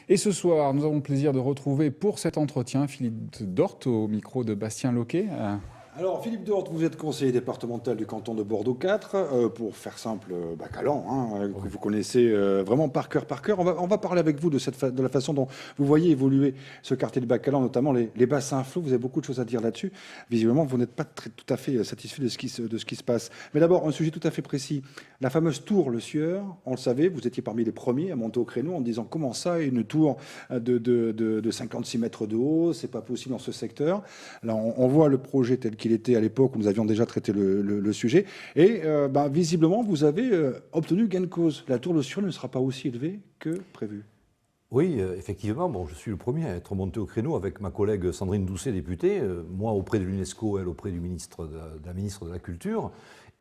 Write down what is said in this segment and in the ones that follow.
Et ce soir, nous avons le plaisir de retrouver pour cet entretien Philippe Dort au micro de Bastien Loquet. Alors, Philippe Dort, vous êtes conseiller départemental du canton de Bordeaux 4, pour faire simple, Calan, que vous connaissez vraiment par cœur. On va parler avec vous de la façon dont vous voyez évoluer ce quartier de Bacalan, notamment les bassins flots. Vous avez beaucoup de choses à dire là-dessus. Visiblement, vous n'êtes pas tout à fait satisfait de ce qui se passe. Mais d'abord, un sujet tout à fait précis. La fameuse tour Le Sieur, on le savait, vous étiez parmi les premiers à monter au créneau en disant comment ça, une tour de 56 mètres de haut, c'est pas possible dans ce secteur. Là, on voit le projet tel qu'il était à l'époque où nous avions déjà traité le sujet. Et visiblement, vous avez obtenu gain de cause. La tour Le Sieur ne sera pas aussi élevée que prévu. Oui, effectivement, bon, je suis le premier à être monté au créneau avec ma collègue Sandrine Doucet, députée, moi auprès de l'UNESCO, elle auprès de la ministre de la Culture.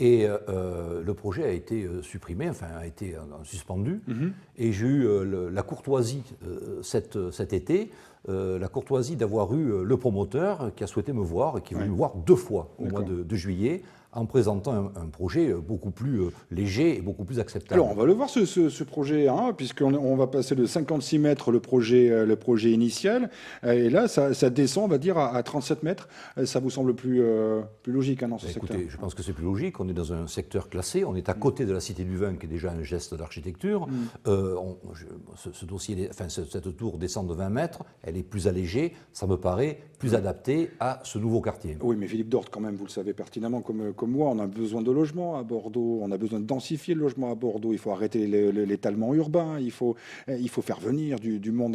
Et le projet a été supprimé, enfin a été suspendu. Et j'ai eu la courtoisie cet été, la courtoisie d'avoir eu le promoteur qui a souhaité me voir et qui est venu me voir 2 fois au mois de juillet, en présentant un projet beaucoup plus léger et beaucoup plus acceptable. Alors, on va le voir, ce projet, puisqu'on va passer de 56 mètres, le projet initial, et là, ça descend, on va dire, à 37 mètres. Ça vous semble plus logique dans ce secteur? Écoutez, je pense que c'est plus logique. On est dans un secteur classé, on est à côté de la Cité du Vin, qui est déjà un geste d'architecture. Cette tour descend de 20 mètres, elle est plus allégée, ça me paraît plus adapté à ce nouveau quartier. Oui, mais Philippe Dort, quand même, vous le savez pertinemment comme moi, on a besoin de logements à Bordeaux, on a besoin de densifier le logement à Bordeaux, il faut arrêter l'étalement urbain, il faut faire venir du monde.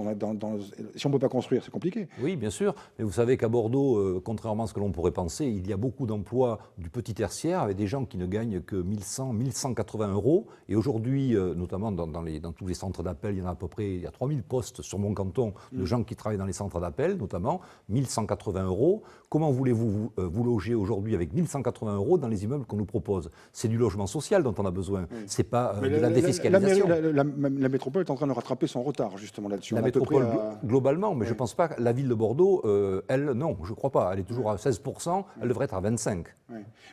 Si on ne peut pas construire, c'est compliqué. Oui, bien sûr, mais vous savez qu'à Bordeaux, contrairement à ce que l'on pourrait penser, il y a beaucoup d'emplois du petit tertiaire avec des gens qui ne gagnent que 1100, 1180 euros. Et aujourd'hui, notamment dans tous les centres d'appel, il y en a à peu près, il y a 3000 postes sur mon canton de gens qui travaillent dans les centres d'appel, notamment 1180 euros. Comment voulez-vous vous loger aujourd'hui avec 1180 euros dans les immeubles qu'on nous propose? C'est du logement social dont on a besoin, c'est pas de la défiscalisation. La métropole est en train de rattraper son retard justement là-dessus. La métropole globalement, mais je ne pense pas que la ville de Bordeaux, elle, non, je ne crois pas. Elle est toujours à 16%, elle devrait être à 25%.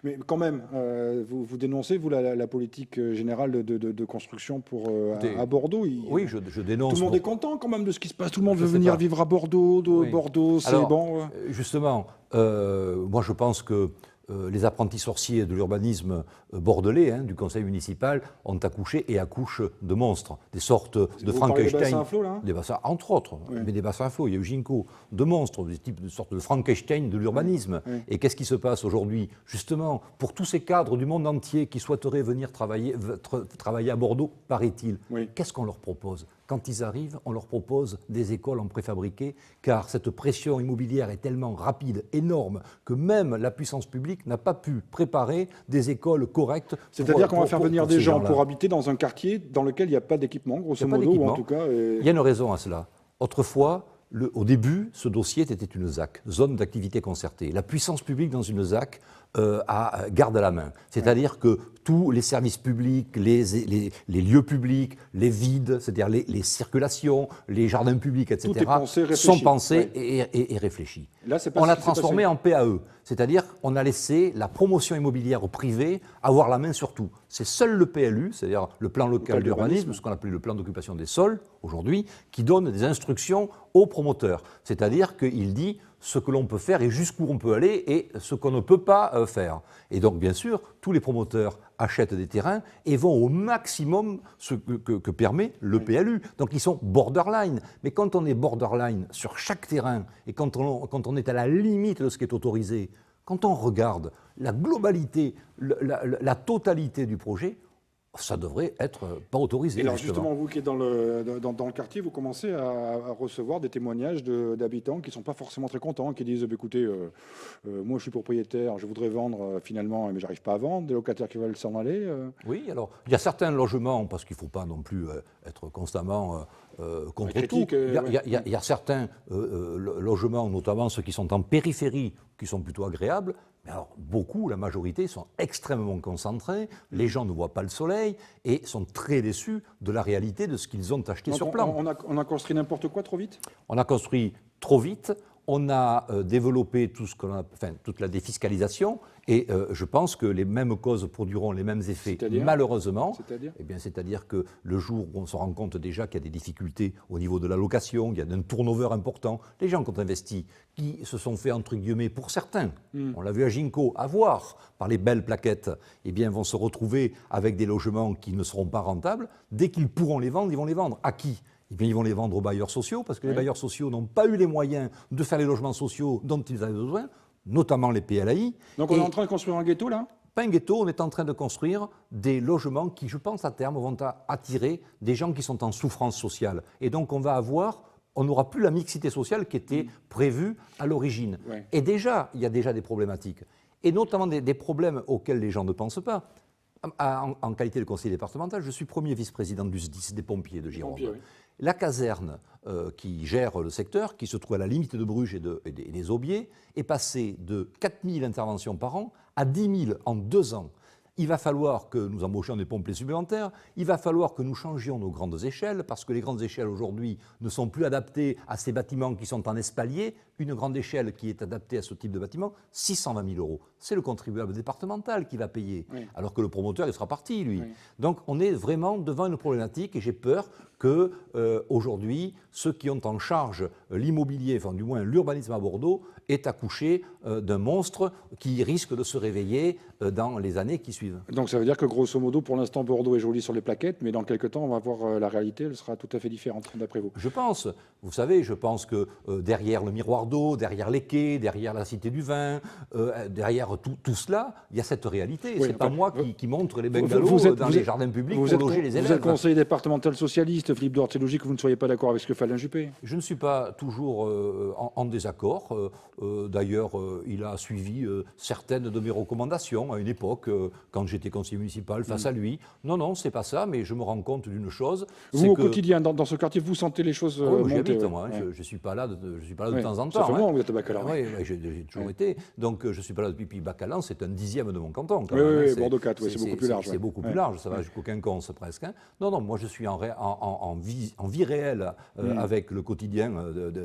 Mais quand même, vous dénoncez, vous, la politique générale de construction à Bordeaux. Oui, je dénonce. Tout le monde est content quand même de ce qui se passe. Tout le monde veut venir vivre à Bordeaux. Bordeaux, c'est bon. Justement, moi je pense que les apprentis sorciers de l'urbanisme bordelais, du conseil municipal, ont accouché et accouchent de monstres, des sortes de Frankenstein. Des bassins à flot, là, des bassins, entre autres, mais des bassins à flot. Il y a eu Ginko, de monstres, de sortes de Frankenstein de l'urbanisme. Et qu'est-ce qui se passe aujourd'hui? Justement, pour tous ces cadres du monde entier qui souhaiteraient venir travailler à Bordeaux, paraît-il, qu'est-ce qu'on leur propose? Quand ils arrivent, on leur propose des écoles en préfabriqué, car cette pression immobilière est tellement rapide, énorme, que même la puissance publique n'a pas pu préparer des écoles correctes. C'est-à-dire qu'on va faire venir des gens pour habiter dans un quartier dans lequel il n'y a pas d'équipement, grosso modo, ou en tout cas... Il y a une raison à cela. Autrefois, au début, ce dossier était une ZAC, zone d'activité concertée. La puissance publique dans une ZAC garde à la main. C'est-à-dire que tous les services publics, les lieux publics, les vides, c'est-à-dire les circulations, les jardins publics, etc., sont pensés et réfléchis. Là, on l'a transformé en PAE, c'est-à-dire qu'on a laissé la promotion immobilière au privé avoir la main sur tout. C'est seul le PLU, c'est-à-dire le plan local d'urbanisme, ce qu'on appelle le plan d'occupation des sols aujourd'hui, qui donne des instructions aux promoteurs. C'est-à-dire qu'il dit ce que l'on peut faire et jusqu'où on peut aller et ce qu'on ne peut pas faire. Et donc, bien sûr, tous les promoteurs achètent des terrains et vont au maximum ce que permet le PLU. Donc, ils sont borderline. Mais quand on est borderline sur chaque terrain et quand on est à la limite de ce qui est autorisé, quand on regarde la globalité, la totalité du projet, ça devrait être pas autorisé. Et alors justement, vous qui êtes dans le quartier, vous commencez à recevoir des témoignages d'habitants qui ne sont pas forcément très contents, qui disent écoutez, moi je suis propriétaire, je voudrais vendre finalement, mais j'arrive pas à vendre, des locataires qui veulent s'en aller. Oui, alors il y a certains logements, parce qu'il ne faut pas non plus être constamment contre tout, il y a certains logements, notamment ceux qui sont en périphérie, qui sont plutôt agréables. Mais alors, beaucoup, la majorité, sont extrêmement concentrés, les gens ne voient pas le soleil et sont très déçus de la réalité de ce qu'ils ont acheté sur plan. On a construit n'importe quoi trop vite? On a construit trop vite, on a développé toute la défiscalisation Et je pense que les mêmes causes produiront les mêmes effets, malheureusement. C'est-à-dire que le jour où on se rend compte déjà qu'il y a des difficultés au niveau de la location, il y a un turnover important, les gens qui ont investi, qui se sont fait, entre guillemets, pour certains, on l'a vu à Ginko, avoir par les belles plaquettes, eh bien, vont se retrouver avec des logements qui ne seront pas rentables. Dès qu'ils pourront les vendre, ils vont les vendre. À qui ? Eh bien, ils vont les vendre aux bailleurs sociaux, parce que les bailleurs sociaux n'ont pas eu les moyens de faire les logements sociaux dont ils avaient besoin, notamment les PLAI. Donc on est en train de construire un ghetto, là ? Pas un ghetto, on est en train de construire des logements qui, je pense, à terme, vont attirer des gens qui sont en souffrance sociale. Et donc, on n'aura plus la mixité sociale qui était prévue à l'origine. Et déjà, il y a déjà des problématiques. Et notamment des problèmes auxquels les gens ne pensent pas. En qualité de conseiller départemental, je suis premier vice-président du SDIS, des pompiers de Gironde. La caserne qui gère le secteur, qui se trouve à la limite de Bruges et des Aubiers, est passée de 4 000 interventions par an à 10 000 en 2 ans. Il va falloir que nous embauchions des pompiers supplémentaires, il va falloir que nous changions nos grandes échelles, parce que les grandes échelles aujourd'hui ne sont plus adaptées à ces bâtiments qui sont en espalier. Une grande échelle qui est adaptée à ce type de bâtiment, 620 000 €. C'est le contribuable départemental qui va payer, alors que le promoteur, il sera parti, lui. Donc on est vraiment devant une problématique et j'ai peur que aujourd'hui, ceux qui ont en charge l'immobilier, enfin du moins l'urbanisme à Bordeaux, aient accouché d'un monstre qui risque de se réveiller dans les années qui suivent. Donc ça veut dire que grosso modo, pour l'instant, Bordeaux est joli sur les plaquettes, mais dans quelques temps, on va voir la réalité, elle sera tout à fait différente, d'après vous. Je pense. Vous savez, je pense que derrière le miroir d'eau, derrière les quais, derrière la Cité du Vin, derrière tout cela, il y a cette réalité. Oui, c'est pas moi qui montre les bungalows dans les jardins publics pour loger les élèves. Vous êtes conseiller départemental socialiste, Philippe Dort, c'est logique que vous ne soyez pas d'accord avec ce que fait Alain Juppé. Je ne suis pas toujours en désaccord. D'ailleurs, il a suivi certaines de mes recommandations à une époque, quand j'étais conseiller municipal, face à lui. Non, c'est pas ça, mais je me rends compte d'une chose. Vous, au quotidien, dans ce quartier, vous sentez les choses monter, moi. Je ne suis pas là de temps en temps. Ça fait longtemps que vous êtes à Bacalan. Oui, j'ai toujours été. Donc, je ne suis pas là depuis Bacalan, c'est un 10e de mon canton. Oui, Bordeaux 4, c'est beaucoup plus large. C'est beaucoup plus large, ça va jusqu'au Quinconce presque. Non, moi je suis en vie réelle avec le quotidien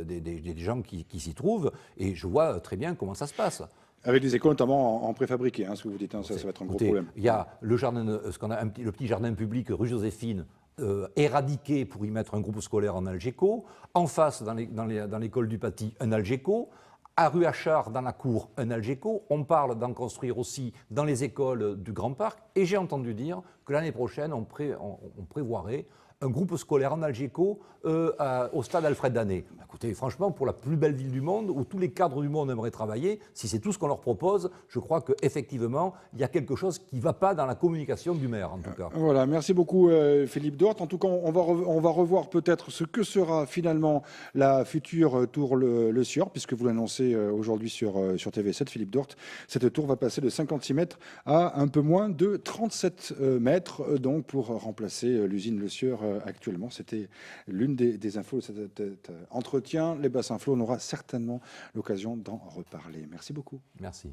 des gens qui s'y trouvent et je vois très bien comment ça se passe. Avec des écoles notamment en préfabriqué, ce que vous dites, ça va être un gros problème. Il y a le petit jardin public rue Joséphine, éradiqué pour y mettre un groupe scolaire en Algeco. En face, dans l'école du Paty, un Algeco. À rue Achard, dans la cour, un Algeco. On parle d'en construire aussi dans les écoles du Grand Parc. Et j'ai entendu dire que l'année prochaine, on prévoirait un groupe scolaire en Algeco au stade Alfred Danet. Écoutez, franchement, pour la plus belle ville du monde, où tous les cadres du monde aimeraient travailler, si c'est tout ce qu'on leur propose, je crois qu'effectivement, il y a quelque chose qui ne va pas dans la communication du maire, en tout cas. Voilà, merci beaucoup Philippe Dort. En tout cas, on va revoir peut-être ce que sera finalement la future tour Le Sieur, puisque vous l'annoncez aujourd'hui sur TV7, Philippe Dort. Cette tour va passer de 56 mètres à un peu moins de 37 mètres, donc pour remplacer l'usine Le Sieur actuellement. C'était l'une des infos de cet entretien. Les bassins flots, on aura certainement l'occasion d'en reparler. Merci beaucoup. Merci.